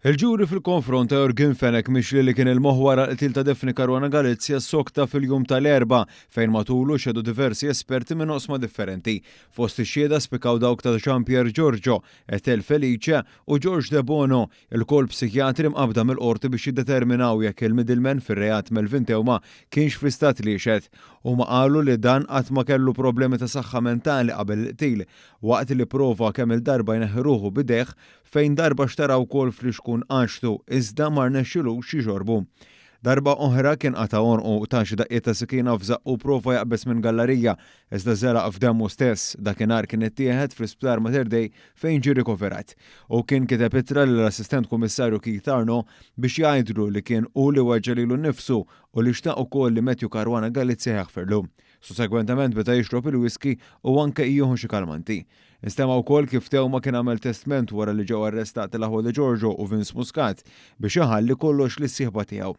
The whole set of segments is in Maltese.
Il-ġuri fil-konfront ta' Jurgen Fenek mixli li kien il-moħwara qtil ta' Daphne Caruana Galizia sokta fil-jum tal-erba fejn matulu xedu diversi esperti minn oqsma differenti. Fost ix-xieda spikaw dawk ta' Jean-Pierre Giorgio, Etel Felice u George De Bono, il-kol psikjatri mqabda mill-qorti biex jiddeterminaw jekk il-middleman fir-reat Melvin Tewma kienx fl-istat li xed. Huma qalu li dan qatt ma kellu problemi ta' saħħa mentali qabel il-qtil waqt li prova kemm il-darba jneħħi bideħ fejn darba xtaraw kol fl-xkun għaxtu iżda mar nexxilux jixorbu. Darba oħra kien qata' onqu ta' xi daqqiet ta' sikina f'żaq u prova jaqbes minn gallerija iżda żelaq f'demmu stess dakinhar kien ittieħed fl-Isptar Mater Dei fejn ġie rikoverat. U kien kiteb ittra lill-Assistent Kummissarju Keith Arno biex jgħidlu li kien hu li weġġa lilu nnifsu u li xtaq ukoll li Matthew Caruana Galizia jaħferlu. Sussegwentament beda jixrob il-whisky u anke jieħu xi kalmanti. Istema wkoll kif Tewma kien għamel testament wara li ġew arrestati l-aħwa de Giorgio u Vince Muscat biex iħalli kollox lis-sieħba tiegħu.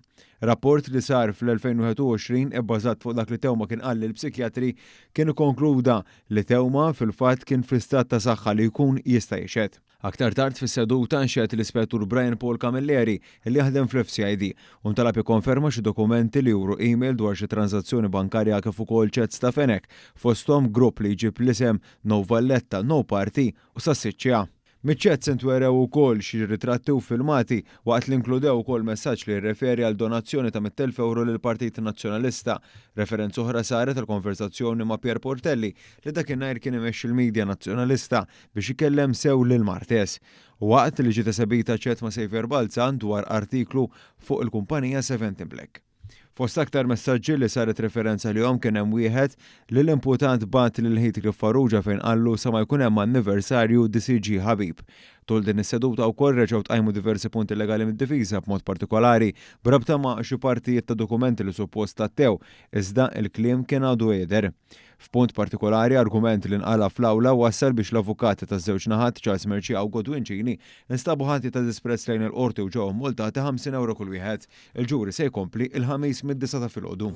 Rapport li sar fl-2021 ibbażat fuq dak li Tewma kien qal lill-psikjatri kien ikkonkluda li Tewma fil-fatt kien fl-istat ta' saħħa li jkun jista' jixed. Aktar tard fis-seduta nxedt l-Ispettur Brian Paul Camilleri li jaħdem fl-FCID u ntalab jikkonferma xi dokumenti li juru email dwar xi transazzjoni bankarja kif ukoll ċets ta' Fenek fosthom grupp li jġib l-isem No Valletta, No Party u Sassiċċja. Miċ-ċett sentwerew ukoll xi ritratti u filmati waqt li inkludew ukoll messaġġ li jirreferi għal donazzjoni ta' 100,000 euro lil Partit Nazzjonalista. Referenza oħra saret tal-konversazzjoni ma' Pier Portelli li dakinhar kien imexxi l-Midja Nazzjonalista biex ikellem sew lil Martes. Waqt li ġiet esebita ċett ma' Sejfer Balzan dwar artiklu fuq il-kumpanija 70 Black. Fost aktar messaġġi li saret referenza li kien hemm wieħed li l-imputant bat lil Heathcliff Farrugia fejn qallu sa ma jkun hemm anniversarju DCG Ħabib. Tul din is-seduta wkoll reġgħu tqajmu diversi punti legali mid-difiża b'mod partikolari b'rabta ma' xi partijiet ta' dokumenti li suppost tattew iżda l-kliem kien għadu jgħider. F'punt partikolari argument li nqala fl-awla wassal biex l-avukati taż-żewġ naħat Charles Merċi u Godwin Cini instabu ħati ta' disprezz lejn il-qorti u ġew multati 50 euro kull wieħed. Il-ġuri se jkompli il-ħamis mid-9 ta' filgħodu.